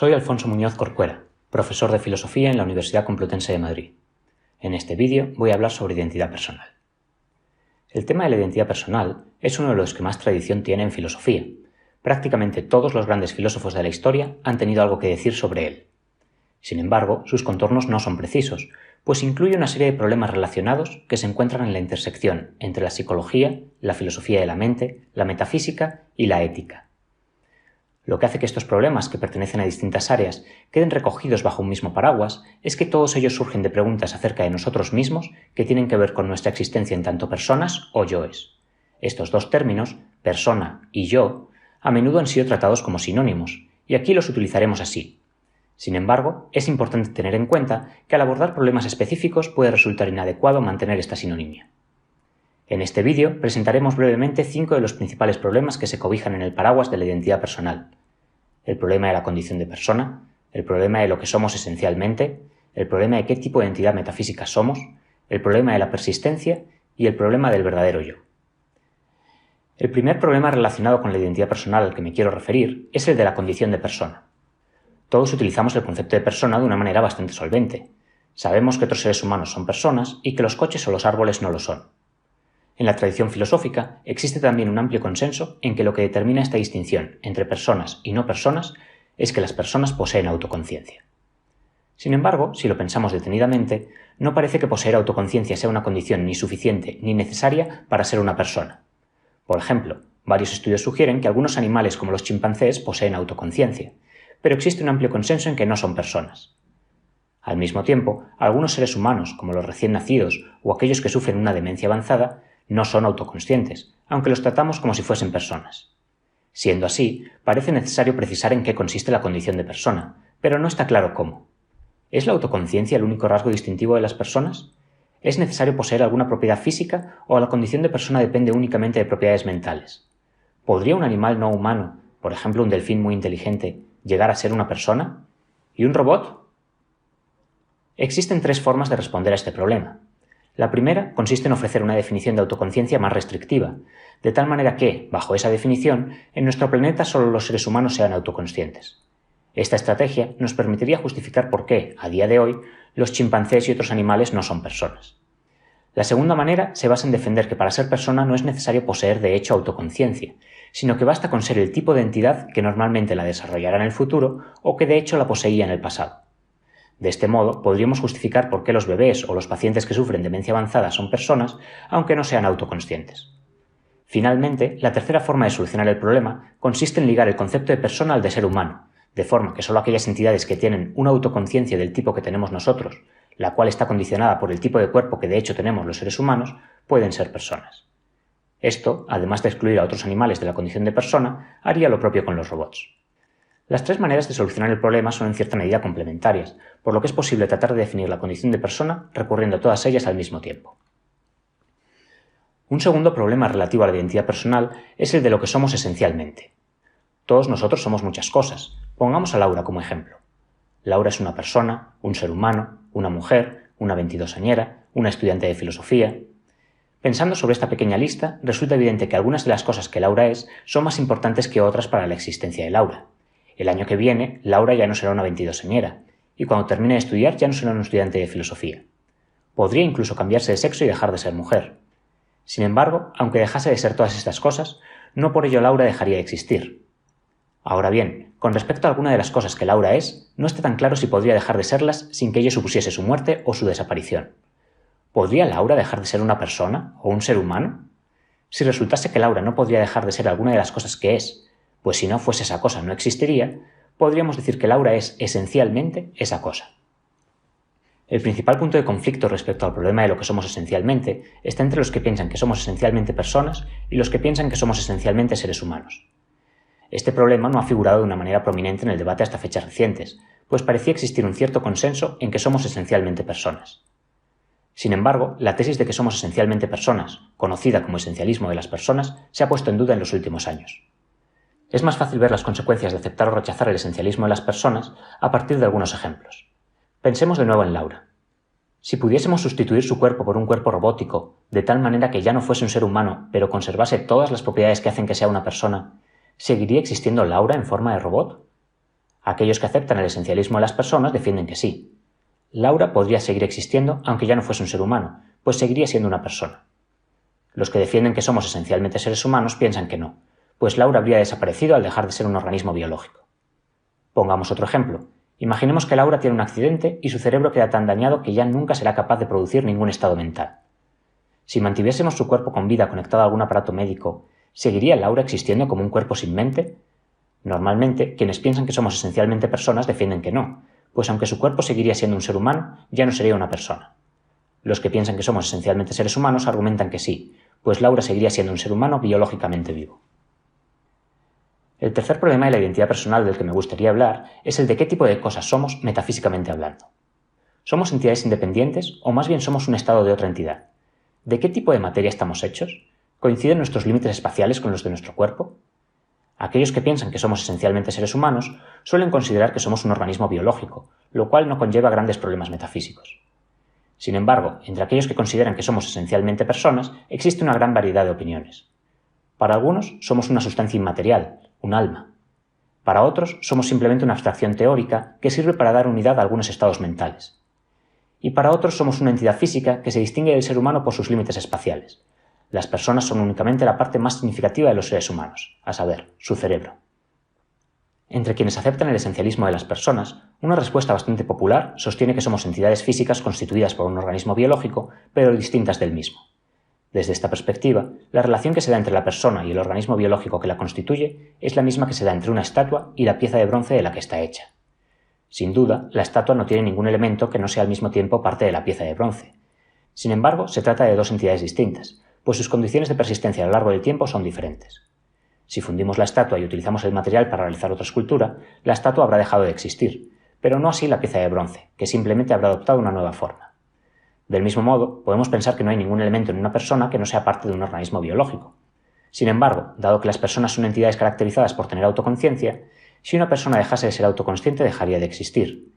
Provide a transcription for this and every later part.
Soy Alfonso Muñoz Corcuera, profesor de Filosofía en la Universidad Complutense de Madrid. En este vídeo voy a hablar sobre identidad personal. El tema de la identidad personal es uno de los que más tradición tiene en filosofía. Prácticamente todos los grandes filósofos de la historia han tenido algo que decir sobre él. Sin embargo, sus contornos no son precisos, pues incluye una serie de problemas relacionados que se encuentran en la intersección entre la psicología, la filosofía de la mente, la metafísica y la ética. Lo que hace que estos problemas, que pertenecen a distintas áreas, queden recogidos bajo un mismo paraguas es que todos ellos surgen de preguntas acerca de nosotros mismos que tienen que ver con nuestra existencia en tanto personas o yoes. Estos dos términos, persona y yo, a menudo han sido tratados como sinónimos, y aquí los utilizaremos así. Sin embargo, es importante tener en cuenta que al abordar problemas específicos puede resultar inadecuado mantener esta sinonimia. En este vídeo presentaremos brevemente 5 de los principales problemas que se cobijan en el paraguas de la identidad personal. El problema de la condición de persona, el problema de lo que somos esencialmente, el problema de qué tipo de entidad metafísica somos, el problema de la persistencia y el problema del verdadero yo. El primer problema relacionado con la identidad personal al que me quiero referir es el de la condición de persona. Todos utilizamos el concepto de persona de una manera bastante solvente. Sabemos que otros seres humanos son personas y que los coches o los árboles no lo son. En la tradición filosófica existe también un amplio consenso en que lo que determina esta distinción entre personas y no personas es que las personas poseen autoconciencia. Sin embargo, si lo pensamos detenidamente, no parece que poseer autoconciencia sea una condición ni suficiente ni necesaria para ser una persona. Por ejemplo, varios estudios sugieren que algunos animales como los chimpancés poseen autoconciencia, pero existe un amplio consenso en que no son personas. Al mismo tiempo, algunos seres humanos, como los recién nacidos o aquellos que sufren una demencia avanzada, no son autoconscientes, aunque los tratamos como si fuesen personas. Siendo así, parece necesario precisar en qué consiste la condición de persona, pero no está claro cómo. ¿Es la autoconciencia el único rasgo distintivo de las personas? ¿Es necesario poseer alguna propiedad física o la condición de persona depende únicamente de propiedades mentales? ¿Podría un animal no humano, por ejemplo un delfín muy inteligente, llegar a ser una persona? ¿Y un robot? Existen 3 formas de responder a este problema. La primera consiste en ofrecer una definición de autoconciencia más restrictiva, de tal manera que, bajo esa definición, en nuestro planeta solo los seres humanos sean autoconscientes. Esta estrategia nos permitiría justificar por qué, a día de hoy, los chimpancés y otros animales no son personas. La segunda manera se basa en defender que para ser persona no es necesario poseer de hecho autoconciencia, sino que basta con ser el tipo de entidad que normalmente la desarrollará en el futuro o que de hecho la poseía en el pasado. De este modo, podríamos justificar por qué los bebés o los pacientes que sufren demencia avanzada son personas, aunque no sean autoconscientes. Finalmente, la tercera forma de solucionar el problema consiste en ligar el concepto de persona al de ser humano, de forma que solo aquellas entidades que tienen una autoconciencia del tipo que tenemos nosotros, la cual está condicionada por el tipo de cuerpo que de hecho tenemos los seres humanos, pueden ser personas. Esto, además de excluir a otros animales de la condición de persona, haría lo propio con los robots. Las 3 maneras de solucionar el problema son en cierta medida complementarias, por lo que es posible tratar de definir la condición de persona recurriendo a todas ellas al mismo tiempo. Un segundo problema relativo a la identidad personal es el de lo que somos esencialmente. Todos nosotros somos muchas cosas. Pongamos a Laura como ejemplo. Laura es una persona, un ser humano, una mujer, una 22añera, una estudiante de filosofía. Pensando sobre esta pequeña lista, resulta evidente que algunas de las cosas que Laura es son más importantes que otras para la existencia de Laura. El año que viene, Laura ya no será una 22añera, y cuando termine de estudiar ya no será un estudiante de filosofía. Podría incluso cambiarse de sexo y dejar de ser mujer. Sin embargo, aunque dejase de ser todas estas cosas, no por ello Laura dejaría de existir. Ahora bien, con respecto a alguna de las cosas que Laura es, no está tan claro si podría dejar de serlas sin que ello supusiese su muerte o su desaparición. ¿Podría Laura dejar de ser una persona o un ser humano? Si resultase que Laura no podría dejar de ser alguna de las cosas que es, pues si no fuese esa cosa no existiría, podríamos decir que Laura es esencialmente esa cosa. El principal punto de conflicto respecto al problema de lo que somos esencialmente está entre los que piensan que somos esencialmente personas y los que piensan que somos esencialmente seres humanos. Este problema no ha figurado de una manera prominente en el debate hasta fechas recientes, pues parecía existir un cierto consenso en que somos esencialmente personas. Sin embargo, la tesis de que somos esencialmente personas, conocida como esencialismo de las personas, se ha puesto en duda en los últimos años. Es más fácil ver las consecuencias de aceptar o rechazar el esencialismo de las personas a partir de algunos ejemplos. Pensemos de nuevo en Laura. Si pudiésemos sustituir su cuerpo por un cuerpo robótico, de tal manera que ya no fuese un ser humano, pero conservase todas las propiedades que hacen que sea una persona, ¿seguiría existiendo Laura en forma de robot? Aquellos que aceptan el esencialismo de las personas defienden que sí. Laura podría seguir existiendo aunque ya no fuese un ser humano, pues seguiría siendo una persona. Los que defienden que somos esencialmente seres humanos piensan que no, pues Laura habría desaparecido al dejar de ser un organismo biológico. Pongamos otro ejemplo. Imaginemos que Laura tiene un accidente y su cerebro queda tan dañado que ya nunca será capaz de producir ningún estado mental. Si mantuviésemos su cuerpo con vida conectado a algún aparato médico, ¿seguiría Laura existiendo como un cuerpo sin mente? Normalmente, quienes piensan que somos esencialmente personas defienden que no, pues aunque su cuerpo seguiría siendo un ser humano, ya no sería una persona. Los que piensan que somos esencialmente seres humanos argumentan que sí, pues Laura seguiría siendo un ser humano biológicamente vivo. El tercer problema de la identidad personal del que me gustaría hablar es el de qué tipo de cosas somos metafísicamente hablando. ¿Somos entidades independientes o más bien somos un estado de otra entidad? ¿De qué tipo de materia estamos hechos? ¿Coinciden nuestros límites espaciales con los de nuestro cuerpo? Aquellos que piensan que somos esencialmente seres humanos suelen considerar que somos un organismo biológico, lo cual no conlleva grandes problemas metafísicos. Sin embargo, entre aquellos que consideran que somos esencialmente personas, existe una gran variedad de opiniones. Para algunos somos una sustancia inmaterial, un alma. Para otros somos simplemente una abstracción teórica que sirve para dar unidad a algunos estados mentales. Y para otros somos una entidad física que se distingue del ser humano por sus límites espaciales. Las personas son únicamente la parte más significativa de los seres humanos, a saber, su cerebro. Entre quienes aceptan el esencialismo de las personas, una respuesta bastante popular sostiene que somos entidades físicas constituidas por un organismo biológico, pero distintas del mismo. Desde esta perspectiva, la relación que se da entre la persona y el organismo biológico que la constituye es la misma que se da entre una estatua y la pieza de bronce de la que está hecha. Sin duda, la estatua no tiene ningún elemento que no sea al mismo tiempo parte de la pieza de bronce. Sin embargo, se trata de dos entidades distintas, pues sus condiciones de persistencia a lo largo del tiempo son diferentes. Si fundimos la estatua y utilizamos el material para realizar otra escultura, la estatua habrá dejado de existir, pero no así la pieza de bronce, que simplemente habrá adoptado una nueva forma. Del mismo modo, podemos pensar que no hay ningún elemento en una persona que no sea parte de un organismo biológico. Sin embargo, dado que las personas son entidades caracterizadas por tener autoconciencia, si una persona dejase de ser autoconsciente dejaría de existir,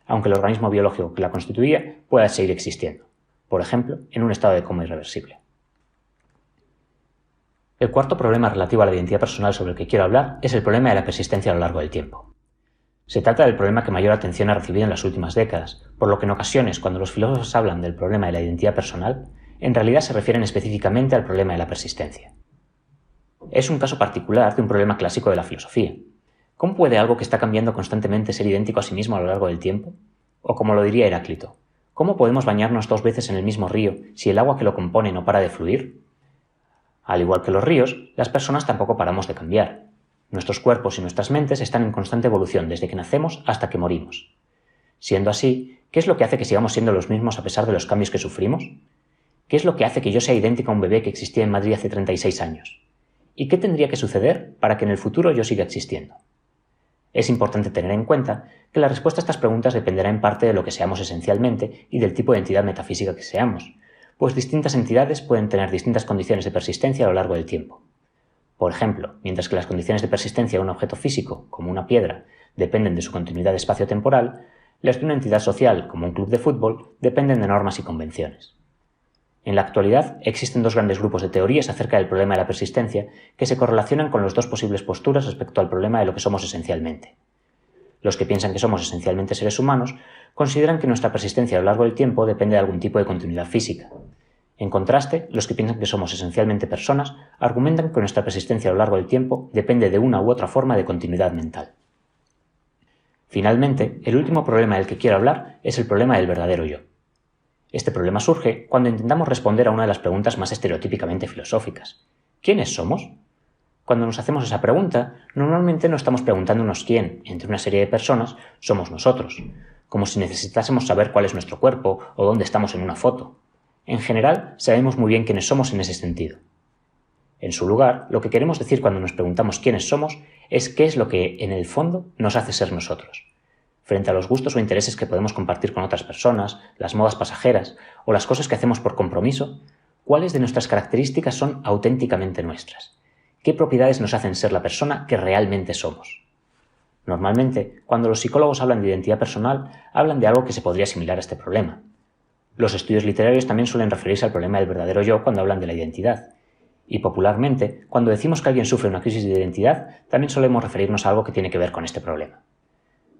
aunque el organismo biológico que la constituía pueda seguir existiendo, por ejemplo, en un estado de coma irreversible. El cuarto problema relativo a la identidad personal sobre el que quiero hablar es el problema de la persistencia a lo largo del tiempo. Se trata del problema que mayor atención ha recibido en las últimas décadas, por lo que en ocasiones, cuando los filósofos hablan del problema de la identidad personal, en realidad se refieren específicamente al problema de la persistencia. Es un caso particular de un problema clásico de la filosofía. ¿Cómo puede algo que está cambiando constantemente ser idéntico a sí mismo a lo largo del tiempo? O como lo diría Heráclito, ¿cómo podemos bañarnos 2 veces en el mismo río si el agua que lo compone no para de fluir? Al igual que los ríos, las personas tampoco paramos de cambiar. Nuestros cuerpos y nuestras mentes están en constante evolución desde que nacemos hasta que morimos. Siendo así, ¿qué es lo que hace que sigamos siendo los mismos a pesar de los cambios que sufrimos? ¿Qué es lo que hace que yo sea idéntico a un bebé que existía en Madrid hace 36 años? ¿Y qué tendría que suceder para que en el futuro yo siga existiendo? Es importante tener en cuenta que la respuesta a estas preguntas dependerá en parte de lo que seamos esencialmente y del tipo de entidad metafísica que seamos, pues distintas entidades pueden tener distintas condiciones de persistencia a lo largo del tiempo. Por ejemplo, mientras que las condiciones de persistencia de un objeto físico, como una piedra, dependen de su continuidad espacio-temporal, las de una entidad social, como un club de fútbol, dependen de normas y convenciones. En la actualidad, existen 2 grandes grupos de teorías acerca del problema de la persistencia que se correlacionan con las 2 posibles posturas respecto al problema de lo que somos esencialmente. Los que piensan que somos esencialmente seres humanos consideran que nuestra persistencia a lo largo del tiempo depende de algún tipo de continuidad física. En contraste, los que piensan que somos esencialmente personas argumentan que nuestra persistencia a lo largo del tiempo depende de una u otra forma de continuidad mental. Finalmente, el último problema del que quiero hablar es el problema del verdadero yo. Este problema surge cuando intentamos responder a una de las preguntas más estereotípicamente filosóficas. ¿Quiénes somos? Cuando nos hacemos esa pregunta, normalmente no estamos preguntándonos quién, entre una serie de personas, somos nosotros, como si necesitásemos saber cuál es nuestro cuerpo o dónde estamos en una foto. En general, sabemos muy bien quiénes somos en ese sentido. En su lugar, lo que queremos decir cuando nos preguntamos quiénes somos es qué es lo que, en el fondo, nos hace ser nosotros. Frente a los gustos o intereses que podemos compartir con otras personas, las modas pasajeras o las cosas que hacemos por compromiso, ¿cuáles de nuestras características son auténticamente nuestras? ¿Qué propiedades nos hacen ser la persona que realmente somos? Normalmente, cuando los psicólogos hablan de identidad personal, hablan de algo que se podría asimilar a este problema. Los estudios literarios también suelen referirse al problema del verdadero yo cuando hablan de la identidad. Y popularmente, cuando decimos que alguien sufre una crisis de identidad, también solemos referirnos a algo que tiene que ver con este problema.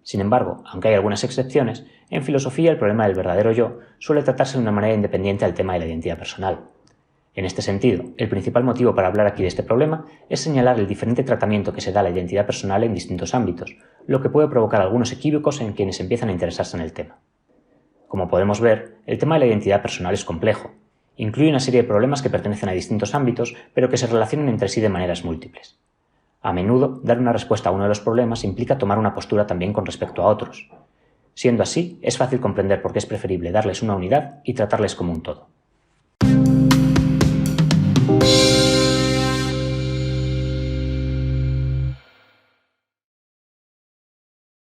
Sin embargo, aunque hay algunas excepciones, en filosofía el problema del verdadero yo suele tratarse de una manera independiente al tema de la identidad personal. En este sentido, el principal motivo para hablar aquí de este problema es señalar el diferente tratamiento que se da a la identidad personal en distintos ámbitos, lo que puede provocar algunos equívocos en quienes empiezan a interesarse en el tema. Como podemos ver, el tema de la identidad personal es complejo. Incluye una serie de problemas que pertenecen a distintos ámbitos, pero que se relacionan entre sí de maneras múltiples. A menudo, dar una respuesta a uno de los problemas implica tomar una postura también con respecto a otros. Siendo así, es fácil comprender por qué es preferible darles una unidad y tratarles como un todo.